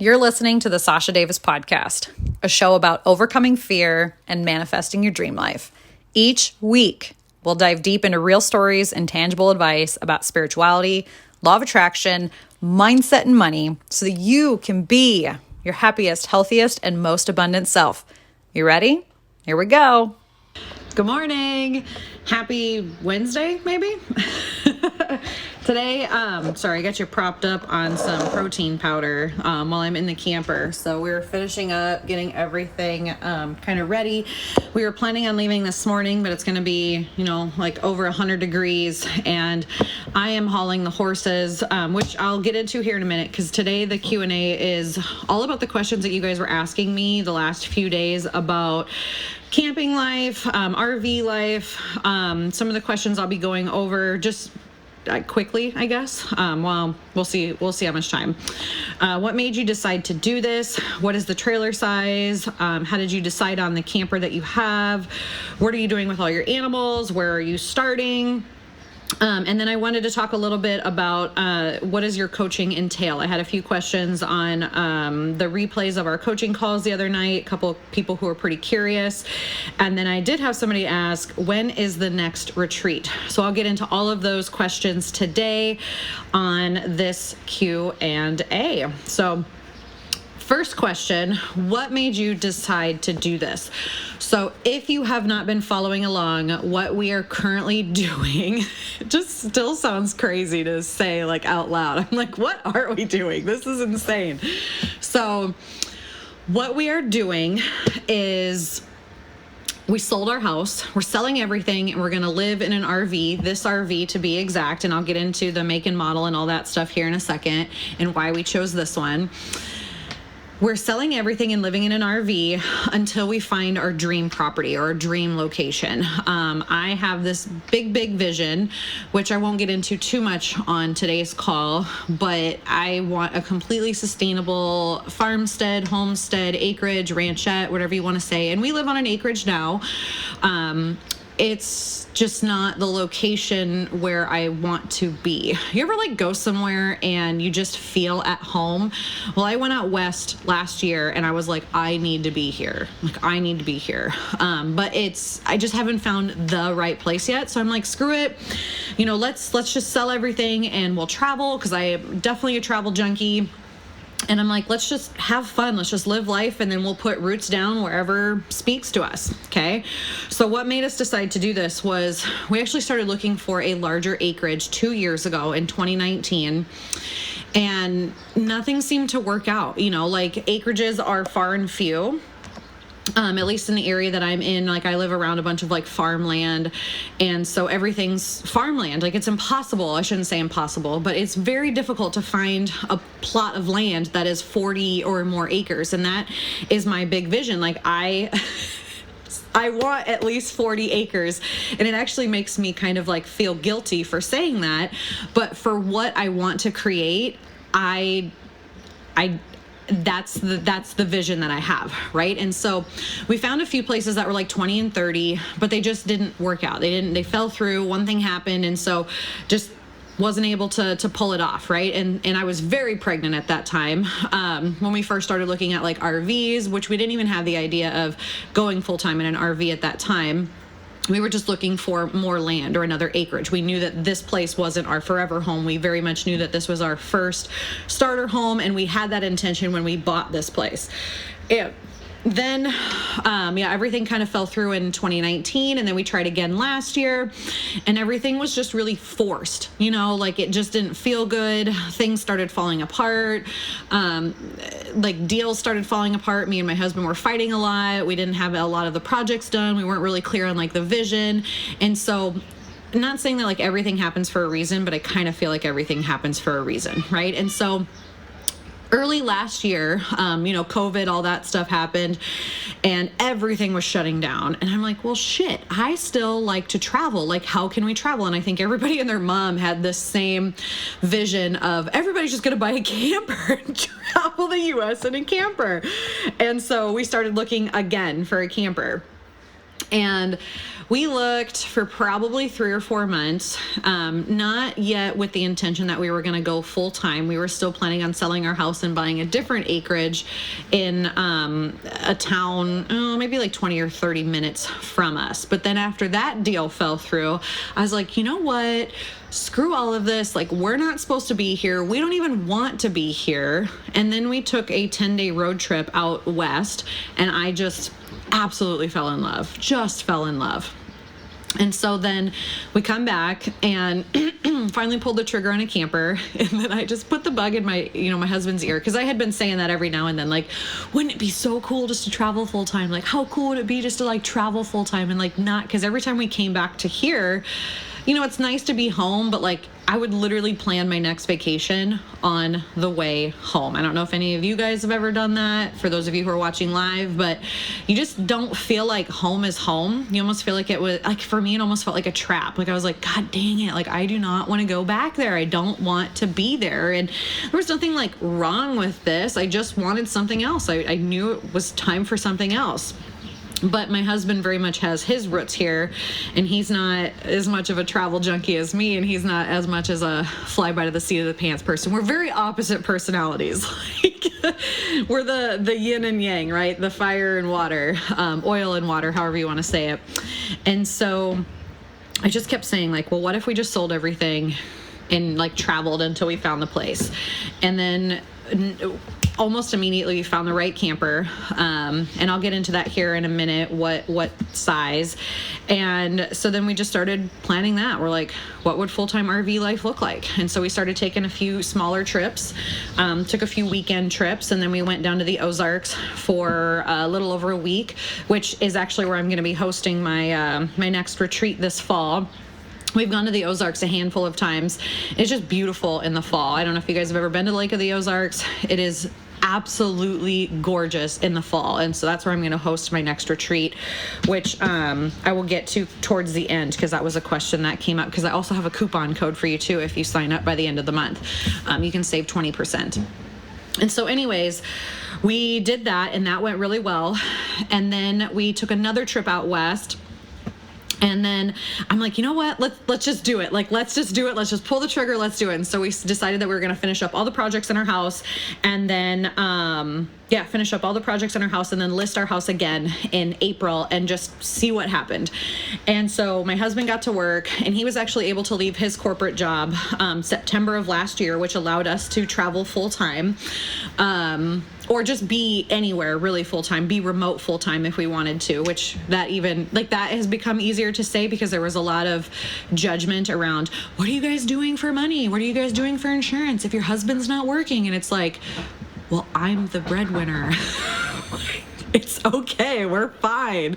You're listening to the Sasha Davis Podcast, a show about overcoming fear and manifesting your dream life. Each week, we'll dive deep into real stories and tangible advice about spirituality, law of attraction, mindset, and money so that you can be your happiest, healthiest, and most abundant self. You ready? Here we go. Good morning. Happy Wednesday, maybe? Today, sorry, I got you propped up on some protein powder while I'm in the camper. So we're finishing up, getting everything kind of ready. We were planning on leaving this morning, but it's going to be, like over 100 degrees. And I am hauling the horses, which I'll get into here in a minute, because today the Q&A is all about the questions that you guys were asking me the last few days about camping life, RV life, some of the questions I'll be going over just quickly, I guess. Well, we'll see how much time. What made you decide to do this? What is the trailer size? How did you decide on the camper that you have? What are you doing with all your animals? Where are you starting? And then I wanted to talk a little bit about what does your coaching entail? I had a few questions on the replays of our coaching calls the other night, a couple of people who were pretty curious. And then I did have somebody ask, when is the next retreat? So I'll get into all of those questions today on this Q&A. So first question, what made you decide to do this? So if you have not been following along, what we are currently doing, it just still sounds crazy to say like out loud. I'm like, what are we doing? This is insane. So what we are doing is we sold our house, we're selling everything, and we're going to live in an RV, this RV to be exact. And I'll get into the make and model and all that stuff here in a second and why we chose this one. We're selling everything and living in an RV until we find our dream property or our dream location. I have this big vision, which I won't get into too much on today's call, but I want a completely sustainable farmstead, homestead, acreage, ranchette, whatever you want to say. And we live on an acreage now. It's just not the location where I want to be. You ever go somewhere and you just feel at home? Well, I went out west last year and I was like, I need to be here. I need to be here. But I just haven't found the right place yet. So I'm like, screw it. Let's just sell everything and we'll travel, because I am definitely a travel junkie. And I'm like, let's just have fun. Let's just live life. And then we'll put roots down wherever speaks to us. Okay. So what made us decide to do this was we actually started looking for a larger acreage 2 years ago in 2019. And nothing seemed to work out. Acreages are far and few. At least in the area that I'm in, I live around a bunch of farmland. And so everything's farmland. It's impossible. I shouldn't say impossible, but it's very difficult to find a plot of land that is 40 or more acres. And that is my big vision. I want at least 40 acres. And it actually makes me kind of feel guilty for saying that. But for what I want to create, that's the vision that I have, right? And so we found a few places that were 20 and 30, but they just didn't work out. They fell through. One thing happened, and so just wasn't able to pull it off, right? And I was very pregnant at that time when we first started looking at RVs, which we didn't even have the idea of going full-time in an RV at that time. We were just looking for more land or another acreage. We knew that this place wasn't our forever home. We very much knew that this was our first starter home, and we had that intention when we bought this place. Then, everything kind of fell through in 2019, and then we tried again last year, and everything was just really forced. It just didn't feel good. Things started falling apart. Deals started falling apart. Me and my husband were fighting a lot. We didn't have a lot of the projects done. We weren't really clear on the vision. And so, I'm not saying that everything happens for a reason, but I kind of feel like everything happens for a reason, right? And so early last year, COVID, all that stuff happened, and everything was shutting down. And I'm like, well, shit, I still like to travel. How can we travel? And I think everybody and their mom had this same vision of everybody's just going to buy a camper and travel the U.S. in a camper. And so we started looking again for a camper. And we looked for probably 3 or 4 months, not yet with the intention that we were going to go full time. We were still planning on selling our house and buying a different acreage in a town, maybe like 20 or 30 minutes from us. But then after that deal fell through, I was like, you know what? Screw all of this. Like, we're not supposed to be here. We don't even want to be here. And then we took a 10-day road trip out west, and I just absolutely fell in love, just fell in love. And so then we come back and finally pulled the trigger on a camper. And then I just put the bug in my, my husband's ear. Cause I had been saying that every now and then, like, wouldn't it be so cool just to travel full time? Like, how cool would it be just to like travel full time and like not, cause every time we came back to here, it's nice to be home, but like I would literally plan my next vacation on the way home. I don't know if any of you guys have ever done that, for those of you who are watching live, but you just don't feel like home is home. You almost feel like it was, like for me, it almost felt like a trap. Like I was like, God dang it. Like I do not want to go back there. I don't want to be there. And there was nothing like wrong with this. I just wanted something else. I knew it was time for something else. But my husband very much has his roots here, and he's not as much of a travel junkie as me, and he's not as much as a fly by the seat of the pants person. We're very opposite personalities. Like we're the yin and yang, right? The fire and water, oil and water, however you want to say it. And so I just kept saying like, well, what if we just sold everything and like traveled until we found the place? And then almost immediately we found the right camper, and I'll get into that here in a minute, what size. And so then we just started planning that. We're like, what would full-time RV life look like? And so we started taking a few smaller trips, took a few weekend trips, and then we went down to the Ozarks for a little over a week, which is actually where I'm going to be hosting my my next retreat this fall. We've gone to the Ozarks a handful of times. It's just beautiful in the fall. I don't know if you guys have ever been to Lake of the Ozarks. It is absolutely gorgeous in the fall. And so that's where I'm going to host my next retreat, which I will get to towards the end, because that was a question that came up, because I also have a coupon code for you too. If you sign up by the end of the month, you can save 20%. And so anyways, we did that and that went really well. And then we took another trip out west. And then I'm like, you know what? Let's just do it. Like, let's just do it. Let's just pull the trigger. Let's do it. And so we decided that we were going to finish up all the projects in our house, and then, finish up all the projects in our house, and then list our house again in April and just see what happened. And so my husband got to work, and he was actually able to leave his corporate job September of last year, which allowed us to travel full time. Or just be anywhere really full time, be remote full time if we wanted to, which that has become easier to say, because there was a lot of judgment around, what are you guys doing for money? What are you guys doing for insurance if your husband's not working? And it's like, well, I'm the breadwinner. It's okay, we're fine.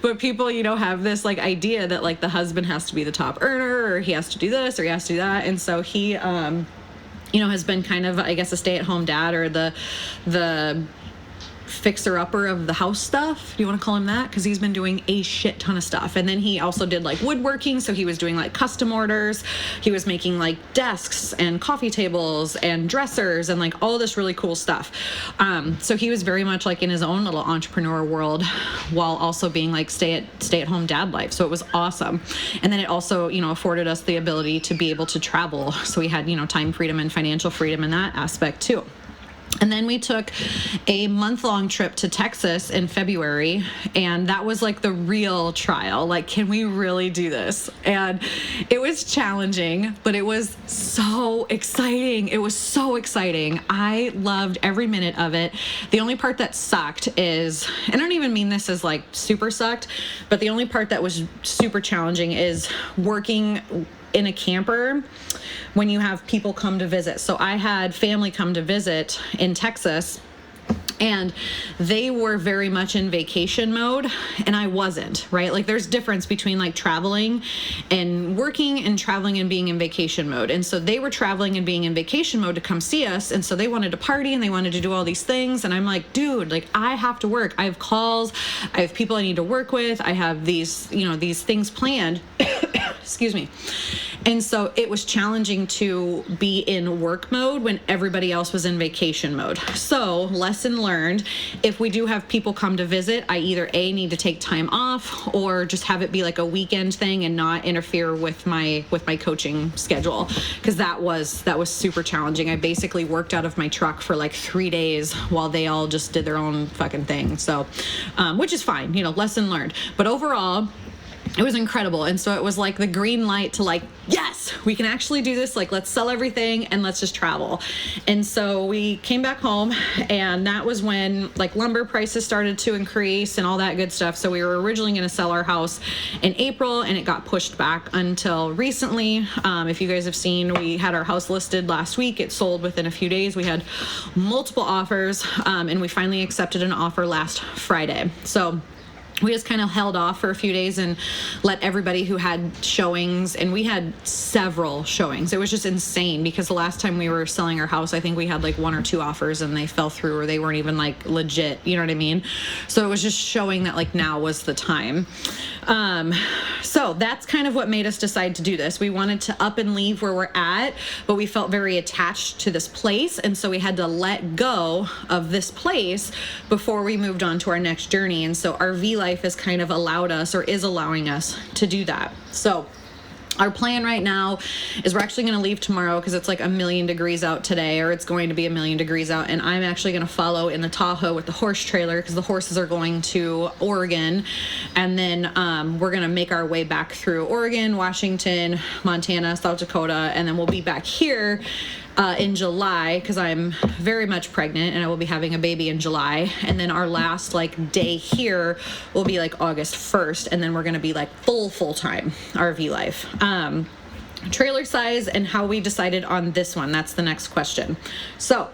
But people, have this like idea that like the husband has to be the top earner, or he has to do this, or he has to do that. And so he, has been kind of, I guess, a stay-at-home dad, or the fixer-upper of the house stuff. Do you want to call him that? Because he's been doing a shit ton of stuff. And then he also did like woodworking, so he was doing like custom orders. He was making like desks and coffee tables and dressers and like all this really cool stuff. So he was very much like in his own little entrepreneur world, while also being like stay-at-home dad life. So it was awesome. And then it also, afforded us the ability to be able to travel. So we had, time freedom and financial freedom in that aspect too. And then we took a month-long trip to Texas in February, and that was like the real trial. Like, can we really do this? And it was challenging, but it was so exciting. It was so exciting. I loved every minute of it. The only part that sucked is, and I don't even mean this as like super sucked, but the only part that was super challenging is working in a camper when you have people come to visit. So I had family come to visit in Texas, and they were very much in vacation mode, and I wasn't, right? Like there's difference between like traveling and working, and traveling and being in vacation mode. And so they were traveling and being in vacation mode to come see us. And so they wanted to party and they wanted to do all these things. And I'm like, dude, like I have to work. I have calls. I have people I need to work with. I have these, these things planned. Excuse me. And so it was challenging to be in work mode when everybody else was in vacation mode. So lesson learned, if we do have people come to visit, I either need to take time off or just have it be like a weekend thing and not interfere with my coaching schedule, because that was super challenging. I basically worked out of my truck for like 3 days while they all just did their own fucking thing. So, which is fine, lesson learned. But overall, it was incredible. And so it was like the green light to like, yes, we can actually do this. Like, let's sell everything and let's just travel. And so we came back home, and that was when like lumber prices started to increase and all that good stuff. So we were originally going to sell our house in April, and it got pushed back until recently. If you guys have seen, we had our house listed last week. It sold within a few days. We had multiple offers, and we finally accepted an offer last Friday. So we just kind of held off for a few days and let everybody who had showings, and we had several showings. It was just insane, because the last time we were selling our house, I think we had like 1 or 2 offers and they fell through, or they weren't even like legit, you know what I mean? So it was just showing that like now was the time. So that's kind of what made us decide to do this. We wanted to up and leave where we're at, but we felt very attached to this place. And so we had to let go of this place before we moved on to our next journey. And so RV life has kind of allowed us, or is allowing us, to do that. So our plan right now is we're actually going to leave tomorrow, because it's like 1,000,000 degrees out today, or it's going to be 1,000,000 degrees out. And I'm actually going to follow in the Tahoe with the horse trailer, because the horses are going to Oregon. And then we're going to make our way back through Oregon, Washington, Montana, South Dakota. And then we'll be back here in July, because I'm very much pregnant and I will be having a baby in July. And then our last like day here will be like August 1st. And then we're going to be like full-time RV life. Trailer size and how we decided on this one. That's the next question. So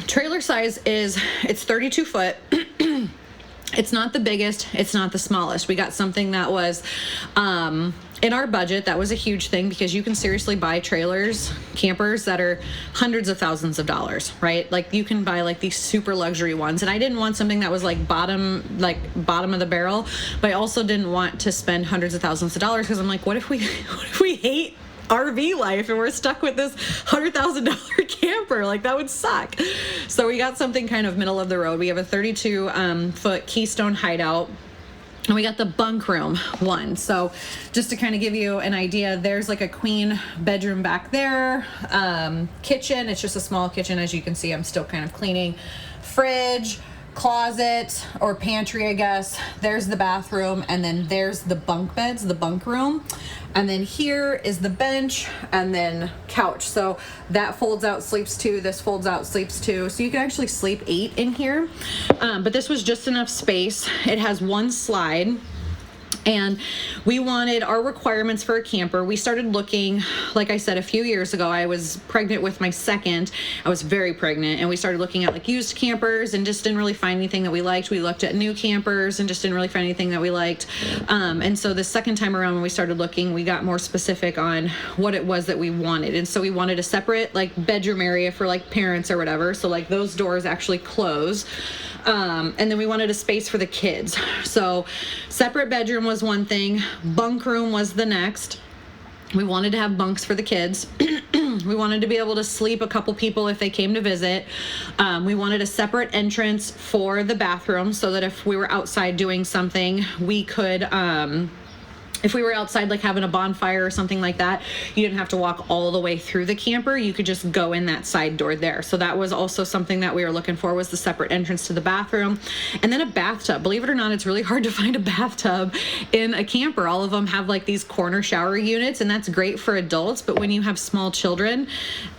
trailer size it's 32 foot. It's not the biggest, it's not the smallest. We got something that was in our budget. That was a huge thing, because you can seriously buy campers that are hundreds of thousands of dollars, right? Like you can buy like these super luxury ones. And I didn't want something that was like bottom of the barrel, but I also didn't want to spend hundreds of thousands of dollars, because I'm like, what if we hate RV life and we're stuck with this $100,000 camper? Like, that would suck. So we got something kind of middle of the road. We have a 32 foot Keystone Hideout, and we got the bunk room one. So just to kind of give you an idea, there's like a queen bedroom back there, kitchen. It's just a small kitchen. As you can see, I'm still kind of cleaning. Fridge, closet, or pantry, I guess. There's the bathroom, and then there's the bunk beds, the bunk room. And then here is the bench, and then couch. So that folds out, sleeps 2. This folds out, sleeps 2. So you can actually sleep 8 in here. But this was just enough space. It has 1 slide. And we wanted our requirements for a camper. We started looking, like I said, a few years ago. I was pregnant with my second. I was very pregnant, and we started looking at like used campers and just didn't really find anything that we liked. We looked at new campers and just didn't really find anything that we liked. And so the second time around when we started looking, we got more specific on what it was that we wanted. And so we wanted a separate like bedroom area for like parents or whatever. So like those doors actually close. And then we wanted a space for the kids. So separate bedroom was one thing. Bunk room was the next. We wanted to have bunks for the kids. We wanted to be able to sleep a couple people if they came to visit. We wanted a separate entrance for the bathroom, so that if we were outside doing something, we could, if we were outside like having a bonfire or something like that, you didn't have to walk all the way through the camper. You could just go in that side door there. So that was also something that we were looking for, was the separate entrance to the bathroom. And then a bathtub. Believe it or not, it's really hard to find a bathtub in a camper. All of them have like these corner shower units, and that's great for adults. But when you have small children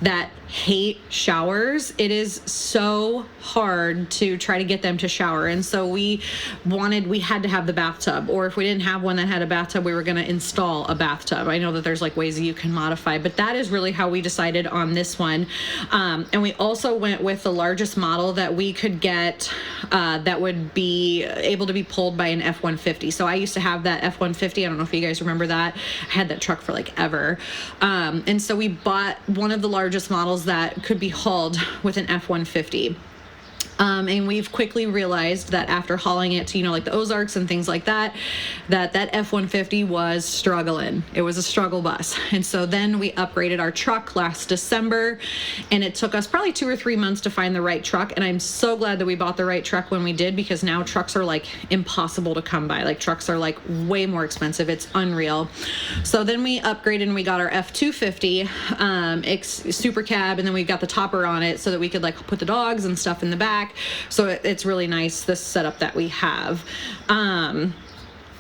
that hate showers, it is so hard to try to get them to shower. And so we had to have the bathtub, or if we didn't have one that had a bathtub, we were going to install a bathtub. I know that there's like ways that you can modify, but that is really how we decided on this one. And we also went with the largest model that we could get, that would be able to be pulled by an F-150. So I used to have that F-150. I don't know if you guys remember that. I had that truck for like ever. And so we bought one of the largest models that could be hauled with an F-150. And we've quickly realized that after hauling it to, you know, like the Ozarks and things like that, that F-150 was struggling. It was a struggle bus. And so then we upgraded our truck last December, and it took us probably 2 or 3 months to find the right truck. And I'm so glad that we bought the right truck when we did, because now trucks are like impossible to come by. Like trucks are like way more expensive. It's unreal. So then we upgraded and we got our F-250 Super Cab, and then we got the topper on it so that we could like put the dogs and stuff in the back. So it's really nice, this setup that we have.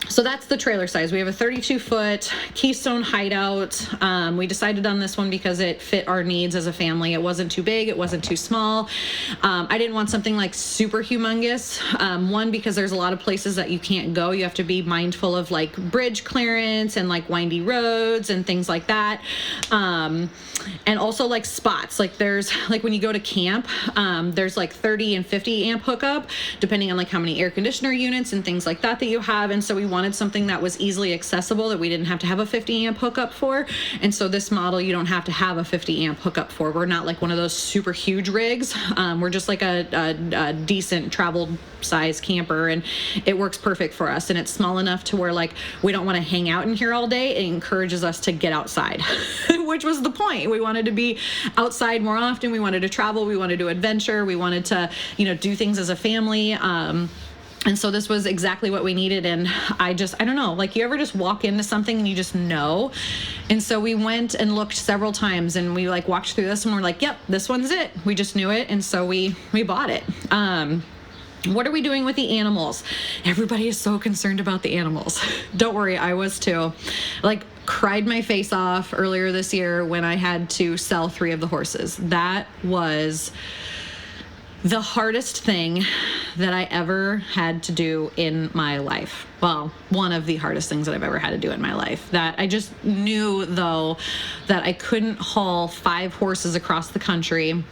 So that's the trailer size. We have a 32-foot Keystone Hideout. We decided on this one because it fit our needs as a family. It wasn't too big, it wasn't too small. I didn't want something like super humongous. One, because there's a lot of places that you can't go. You have to be mindful of like bridge clearance and like windy roads and things like that. And also like spots, like there's like when you go to camp, there's like 30 and 50 amp hookup, depending on like how many air conditioner units and things like that that you have. And so we wanted something that was easily accessible, that we didn't have to have a 50 amp hookup for. And so this model, you don't have to have a 50 amp hookup for. We're not like one of those super huge rigs. We're just like a decent travel size camper, and it works perfect for us. And it's small enough to where like we don't want to hang out in here all day. It encourages us to get outside, which was the point. We wanted to be outside more often. We wanted to travel. We wanted to adventure. We wanted to, you know, do things as a family. And so this was exactly what we needed. And I don't know, like you ever just walk into something and you just know? And so we went and looked several times, and we like walked through this and we're like, yep, this one's it. We just knew it. And so we bought it. What are we doing with the animals? Everybody is so concerned about the animals. Don't worry, I was too. Like, cried my face off earlier this year when I had to sell 3 of the horses. That was the hardest thing that I ever had to do in my life. Well, one of the hardest things that I've ever had to do in my life. That I just knew, though, that I couldn't haul 5 horses across the country.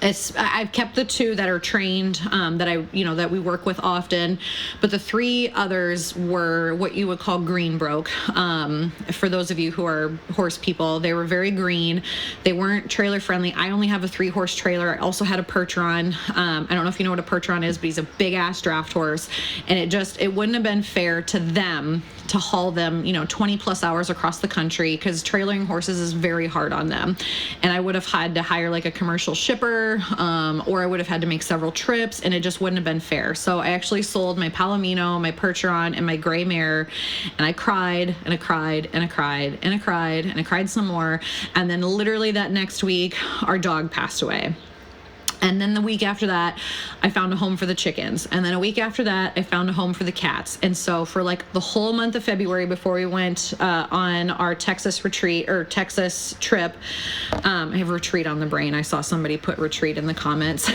I've kept the 2 that are trained, that we work with often, but the 3 others were what you would call green broke. For those of you who are horse people, they were very green. They weren't trailer friendly. I only have a 3-horse trailer. I also had a Percheron. I don't know if you know what a Percheron is, but he's a big ass draft horse, and it wouldn't have been fair to them to haul them, 20 plus hours across the country, because trailering horses is very hard on them. And I would have had to hire like a commercial shipper, or I would have had to make several trips, and it just wouldn't have been fair. So I actually sold my Palomino, my Percheron, and my gray mare, and I cried and I cried and I cried and I cried and I cried some more. And then literally that next week, our dog passed away. And then the week after that, I found a home for the chickens. And then a week after that, I found a home for the cats. And so for like the whole month of February, before we went on our Texas retreat or Texas trip, I have retreat on the brain. I saw somebody put retreat in the comments.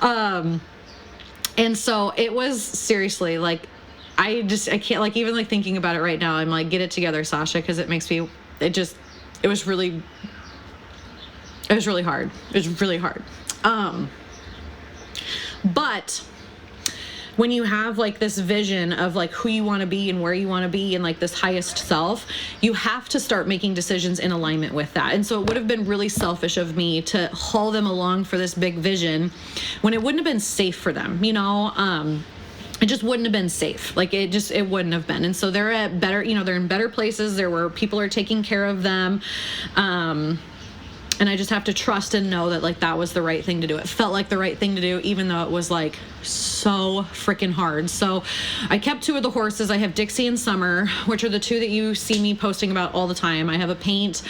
And so it was seriously like, I can't, like, even like thinking about it right now, I'm like, get it together, Sasha, because it makes me, it was really hard. It was really hard. But when you have like this vision of like who you want to be and where you want to be and like this highest self, you have to start making decisions in alignment with that. And so it would have been really selfish of me to haul them along for this big vision when it wouldn't have been safe for them, it just wouldn't have been safe. Like it wouldn't have been. And so they're at better, they're in better places. There were people are taking care of them. And I just have to trust and know that like that was the right thing to do. It felt like the right thing to do, even though it was like so freaking hard. So I kept 2 of the horses. I have Dixie and Summer, which are the 2 that you see me posting about all the time. I have a paint.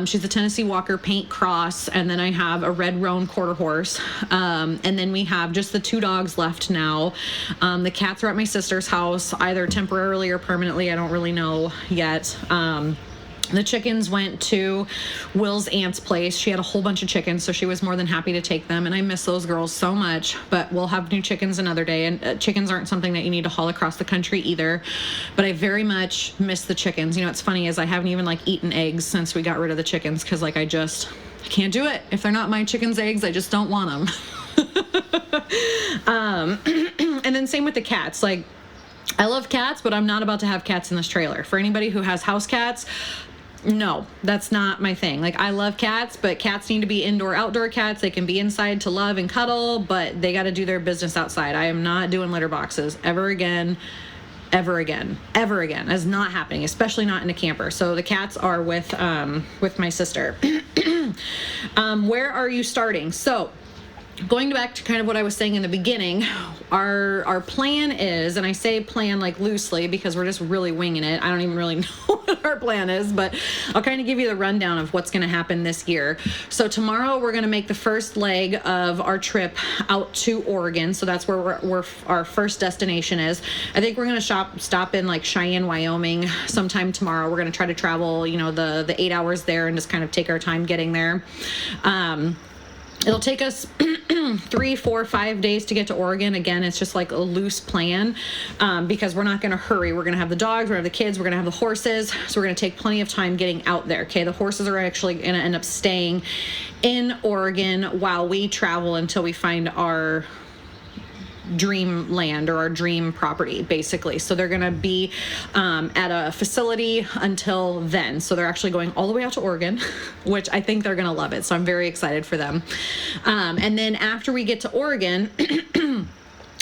She's a Tennessee Walker paint cross. And then I have a red roan quarter horse. And then we have just the 2 dogs left now. The cats are at my sister's house, either temporarily or permanently. I don't really know yet. The chickens went to Will's aunt's place. She had a whole bunch of chickens, so she was more than happy to take them. And I miss those girls so much, but we'll have new chickens another day. And chickens aren't something that you need to haul across the country either. But I very much miss the chickens. It's funny is I haven't even like eaten eggs since we got rid of the chickens, because like I can't do it. If they're not my chicken's eggs, I just don't want them. And then same with the cats. Like, I love cats, but I'm not about to have cats in this trailer. For anybody who has house cats, No, that's not my thing. Like, I love cats, but cats need to be indoor, outdoor cats. They can be inside to love and cuddle, but they got to do their business outside. I am not doing litter boxes ever again. Ever again. That's not happening, especially not in a camper. So the cats are with my sister. Where are you starting? So going back to kind of what I was saying in the beginning, our plan is, and I say plan like loosely because we're just really winging it. I don't even really know what our plan is, but I'll kind of give you the rundown of what's going to happen this year. So tomorrow we're going to make the first leg of our trip out to Oregon. So that's where our first destination is. I think we're going to stop in like Cheyenne, Wyoming sometime tomorrow. We're going to try to travel, the 8 hours there and just kind of take our time getting there. It'll take us 3, 4, 5 days to get to Oregon. Again, it's just like a loose plan because we're not going to hurry. We're going to have the dogs, we're going to have the kids, we're going to have the horses. So we're going to take plenty of time getting out there. Okay, the horses are actually going to end up staying in Oregon while we travel until we find our dream land or our dream property, basically. So they're going to be at a facility until then. So they're actually going all the way out to Oregon, which I think they're going to love it. So I'm very excited for them. And then after we get to Oregon,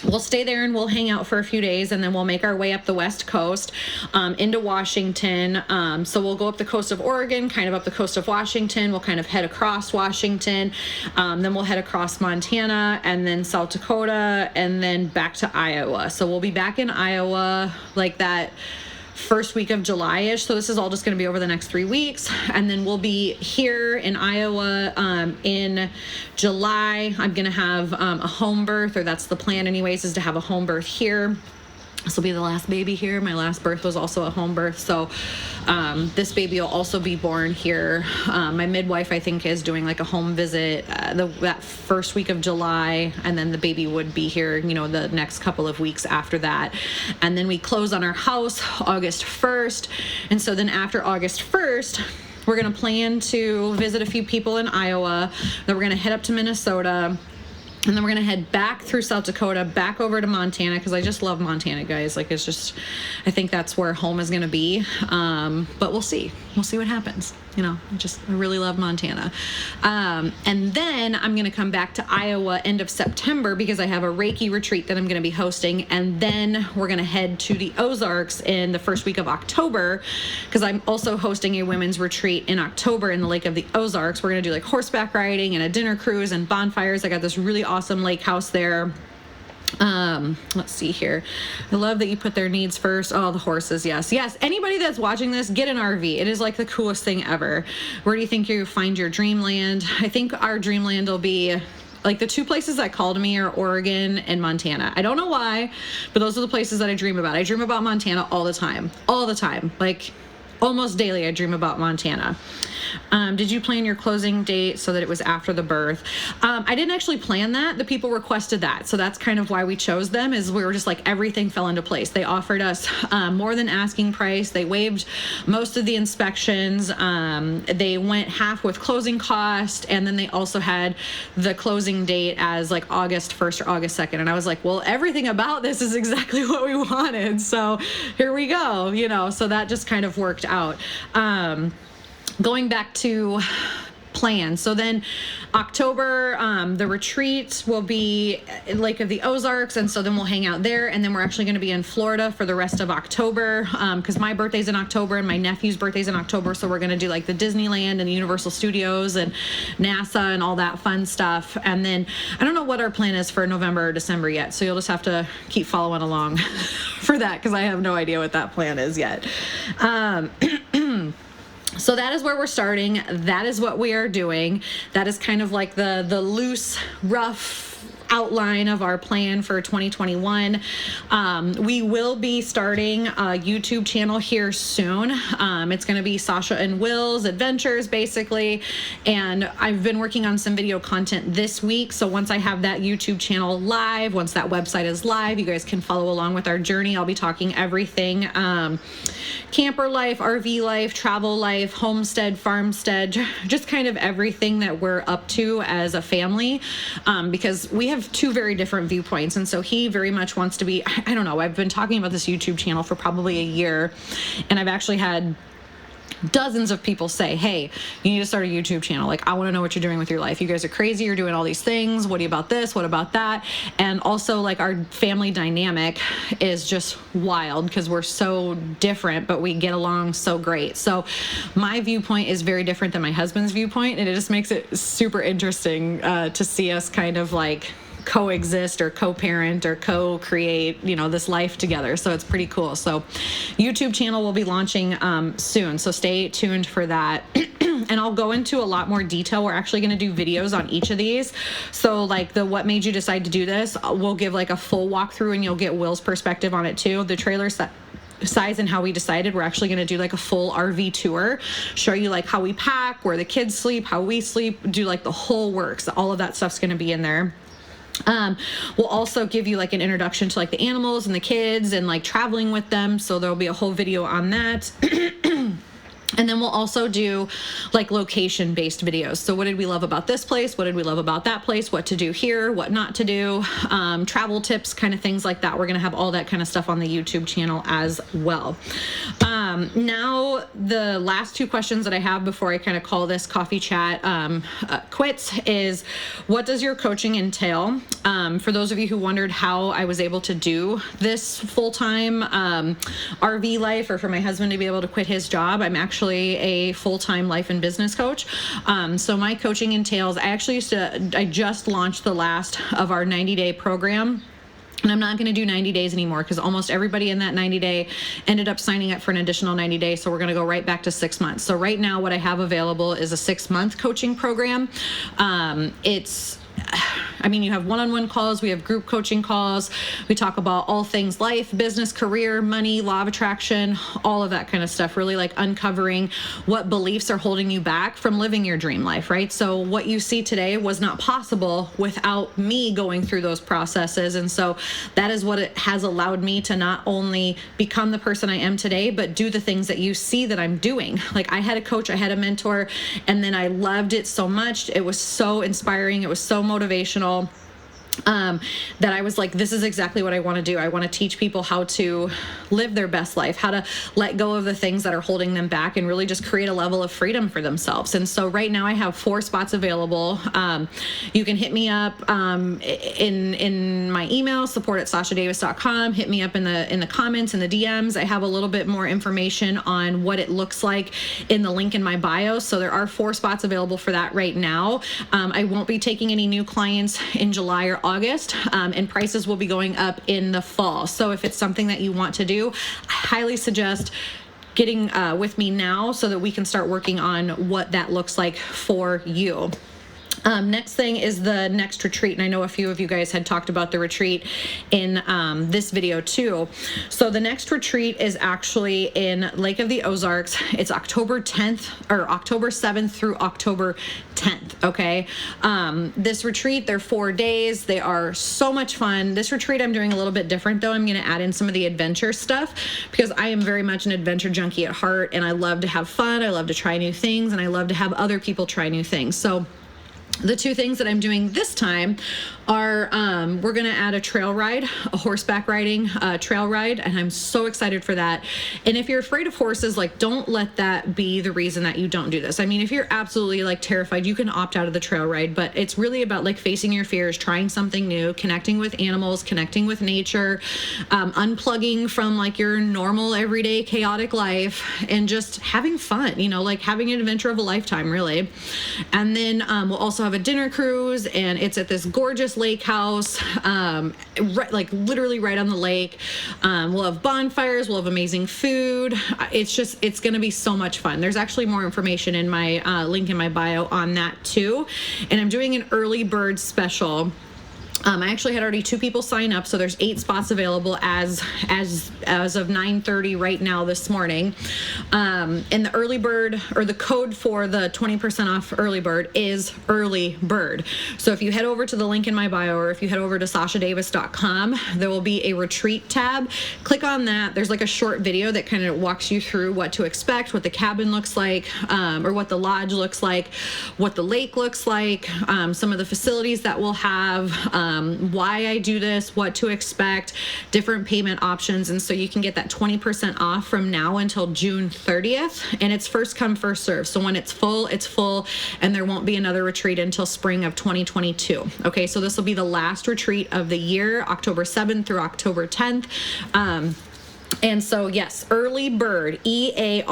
we'll stay there and we'll hang out for a few days, and then we'll make our way up the West Coast into Washington. So we'll go up the coast of Oregon, kind of up the coast of Washington. We'll kind of head across Washington. Then we'll head across Montana and then South Dakota and then back to Iowa. So we'll be back in Iowa like that first week of July-ish. So this is all just going to be over the next 3 weeks. And then we'll be here in Iowa in July. I'm going to have a home birth, or that's the plan anyways, is to have a home birth here. This will be the last baby here. My last birth was also a home birth. So this baby will also be born here. My midwife, I think, is doing like a home visit that first week of July. And then the baby would be here, the next couple of weeks after that. And then we close on our house August 1st. And so then after August 1st, we're going to plan to visit a few people in Iowa. Then we're going to head up to Minnesota. And then we're going to head back through South Dakota, back over to Montana, because I just love Montana, guys. Like, it's just, I think that's where home is going to be. But we'll see. We'll see what happens. I really love Montana. And then I'm going to come back to Iowa end of September because I have a Reiki retreat that I'm going to be hosting. And then we're going to head to the Ozarks in the first week of October because I'm also hosting a women's retreat in October in the Lake of the Ozarks. We're going to do like horseback riding and a dinner cruise and bonfires. I got this really awesome lake house there. Let's see here. I love that you put their needs first. Oh, the horses. Yes. Anybody that's watching this, get an RV. It is like the coolest thing ever. Where do you think you find your dreamland? I think our dreamland will be like the two places that called me are Oregon and Montana. I don't know why, but those are the places that I dream about. I dream about Montana all the time. Like almost daily I dream about Montana. Did you plan your closing date so that it was after the birth? I didn't actually plan that. The people requested that. So that's kind of why we chose them, is we were just like, everything fell into place. They offered us more than asking price. They waived most of the inspections. They went half with closing cost. And then they also had the closing date as like August 1st or August 2nd. And I was like, well, everything about this is exactly what we wanted. So here we go, so that just kind of worked out. Going back to plan. So then October, the retreat will be Lake of the Ozarks. And so then we'll hang out there. And then we're actually going to be in Florida for the rest of October because my birthday's in October and my nephew's birthday's in October. So we're going to do like the Disneyland and the Universal Studios and NASA and all that fun stuff. And then I don't know what our plan is for November or December yet. So you'll just have to keep following along for that because I have no idea what that plan is yet. So that is where we're starting. That is what we are doing. That is kind of like the loose, rough outline of our plan for 2021. We will be starting a YouTube channel here soon. It's going to be Sasha and Will's Adventures, basically. And I've been working on some video content this week. So once I have that YouTube channel live, once that website is live, you guys can follow along with our journey. I'll be talking everything, camper life, RV life, travel life, homestead, farmstead, just kind of everything that we're up to as a family, because we have two very different viewpoints. And so he very much wants to be, I don't know, I've been talking about this YouTube channel for probably a year, and I've actually had dozens of people say, hey, you need to start a YouTube channel. Like, I want to know what you're doing with your life. You guys are crazy. You're doing all these things. What about this? What about that? And also, like, our family dynamic is just wild because we're so different, but we get along so great. So my viewpoint is very different than my husband's viewpoint, and it just makes it super interesting to see us kind of like coexist or co-parent or co-create, this life together. So it's pretty cool. So YouTube channel will be launching soon. So stay tuned for that. And I'll go into a lot more detail. We're actually going to do videos on each of these. So like the what made you decide to do this, we'll give like a full walkthrough, and you'll get Will's perspective on it too. The trailer size and how we decided, we're actually going to do like a full RV tour, show you like how we pack, where the kids sleep, how we sleep, do like the whole works. All of that stuff's going to be in there. We'll also give you like an introduction to like the animals and the kids and like traveling with them. So there'll be a whole video on that. And then we'll also do like location based videos. So what did we love about this place? What did we love about that place? What to do here, what not to do, travel tips, kind of things like that. We're going to have all that kind of stuff on the YouTube channel as well. Now the last two questions that I have before I kind of call this coffee chat quits is, what does your coaching entail? For those of you who wondered how I was able to do this full-time RV life, or for my husband to be able to quit his job, I'm actually a full-time life and business coach. So my coaching entails, I just launched the last of our 90-day program. And I'm not going to do 90 days anymore because almost everybody in that 90 day ended up signing up for an additional 90 days. So we're going to go right back to 6 months. So right now what I have available is a 6-month coaching program. You have one-on-one calls, we have group coaching calls, we talk about all things life, business, career, money, law of attraction, all of that kind of stuff, really like uncovering what beliefs are holding you back from living your dream life, right? So what you see today was not possible without me going through those processes. And so that is what it has allowed me to not only become the person I am today, but do the things that you see that I'm doing. Like, I had a coach, I had a mentor, and then I loved it so much. It was so inspiring. It was so motivational. That I was like, this is exactly what I want to do. I want to teach people how to live their best life, how to let go of the things that are holding them back, and really just create a level of freedom for themselves. And so right now I have 4 spots available. You can hit me up in my email, support@sashadavis.com. Hit me up in the comments and the DMs. I have a little bit more information on what it looks like in the link in my bio. So there are 4 spots available for that right now. I won't be taking any new clients in July or August, and prices will be going up in the fall. So if it's something that you want to do, I highly suggest getting with me now so that we can start working on what that looks like for you. Next thing is the next retreat, and I know a few of you guys had talked about the retreat in this video too. So the next retreat is actually in Lake of the Ozarks. It's October 7th through October 10th, okay? This retreat, they're 4 days. They are so much fun. This retreat I'm doing a little bit different though. I'm going to add in some of the adventure stuff because I am very much an adventure junkie at heart, and I love to have fun. I love to try new things, and I love to have other people try new things. So the 2 things that I'm doing this time are we're going to add a trail ride, a horseback riding trail ride, and I'm so excited for that. And if you're afraid of horses, like, don't let that be the reason that you don't do this. I mean, if you're absolutely like terrified, you can opt out of the trail ride, but it's really about like facing your fears, trying something new, connecting with animals, connecting with nature, unplugging from like your normal everyday chaotic life, and just having fun, like having an adventure of a lifetime, really. And then we'll also have a dinner cruise, and it's at this gorgeous lake house, like literally right on the lake. We'll have bonfires, we'll have amazing food. It's going to be so much fun. There's actually more information in my link in my bio on that too. And I'm doing an early bird special. I actually had already 2 people sign up, so there's 8 spots available as of 9:30 right now this morning. And the early bird, or the code for the 20% off early bird, is early bird. So if you head over to the link in my bio, or if you head over to sashadavis.com, there will be a retreat tab. Click on that. There's like a short video that kind of walks you through what to expect, what the cabin looks like, or what the lodge looks like, what the lake looks like, some of the facilities that we'll have, why I do this, what to expect, different payment options. And so you can get that 20% off from now until June 30th. And it's first come, first serve. So when it's full, and there won't be another retreat until spring of 2022. Okay, so this will be the last retreat of the year, October 7th through October 10th. And so, yes, early bird, EARLYBIRD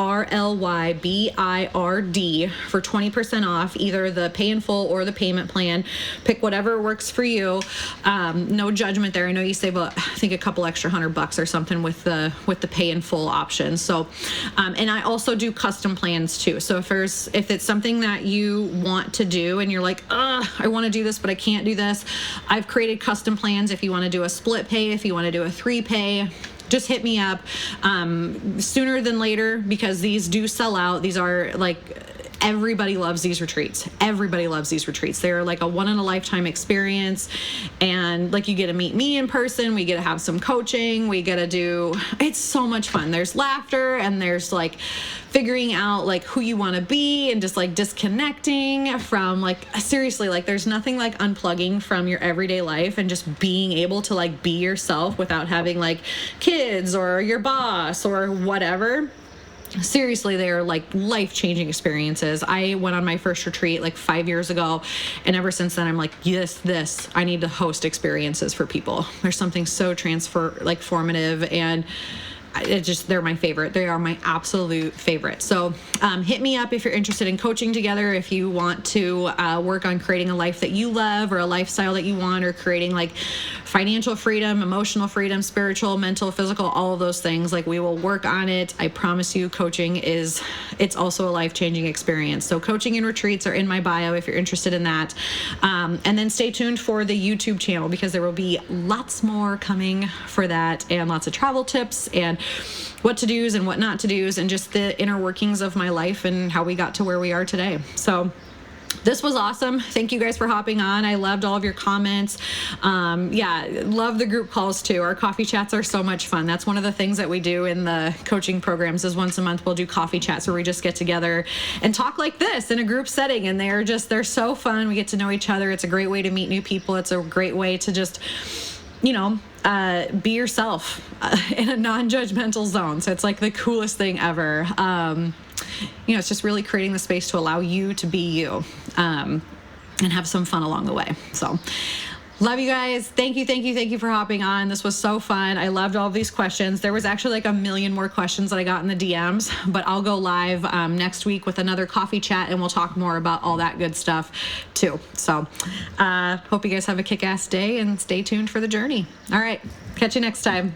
for 20% off, either the pay in full or the payment plan. Pick whatever works for you. No judgment there. I know you save, I think, a couple extra $100 or something with the pay in full option. So, and I also do custom plans too. So if it's something that you want to do and you're like, I want to do this, but I can't do this, I've created custom plans. If you want to do a split pay, if you want to do a 3 pay, just hit me up sooner than later, because these do sell out. These are like, everybody loves these retreats. Everybody loves these retreats. They're like a one in a lifetime experience. And like, you get to meet me in person. We get to have some coaching. It's so much fun. There's laughter, and there's like figuring out like who you want to be, and just like disconnecting from, like, seriously, like there's nothing like unplugging from your everyday life and just being able to like be yourself without having like kids or your boss or whatever. Seriously, they are like life-changing experiences. I went on my first retreat like 5 years ago, and ever since then I'm like, yes, I need to host experiences for people. There's something so formative, and they're my favorite. They are my absolute favorite. So hit me up if you're interested in coaching together, if you want to work on creating a life that you love, or a lifestyle that you want, or creating like financial freedom, emotional freedom, spiritual, mental, physical, all of those things. Like, we will work on it. I promise you, it's also a life-changing experience. So coaching and retreats are in my bio if you're interested in that. And then stay tuned for the YouTube channel, because there will be lots more coming for that, and lots of travel tips and what to do's and what not to do's, and just the inner workings of my life and how we got to where we are today. So this was awesome. Thank you guys for hopping on. I loved all of your comments. Love the group calls too. Our coffee chats are so much fun. That's one of the things that we do in the coaching programs, is once a month we'll do coffee chats where we just get together and talk like this in a group setting. And they're so fun. We get to know each other. It's a great way to meet new people. It's a great way to just, be yourself in a non-judgmental zone. So it's like the coolest thing ever. It's just really creating the space to allow you to be you, and have some fun along the way. So love you guys. Thank you for hopping on. This was so fun. I loved all of these questions. There was actually like a million more questions that I got in the DMs, but I'll go live next week with another coffee chat, and we'll talk more about all that good stuff too. So hope you guys have a kick-ass day, and stay tuned for the journey. All right. Catch you next time.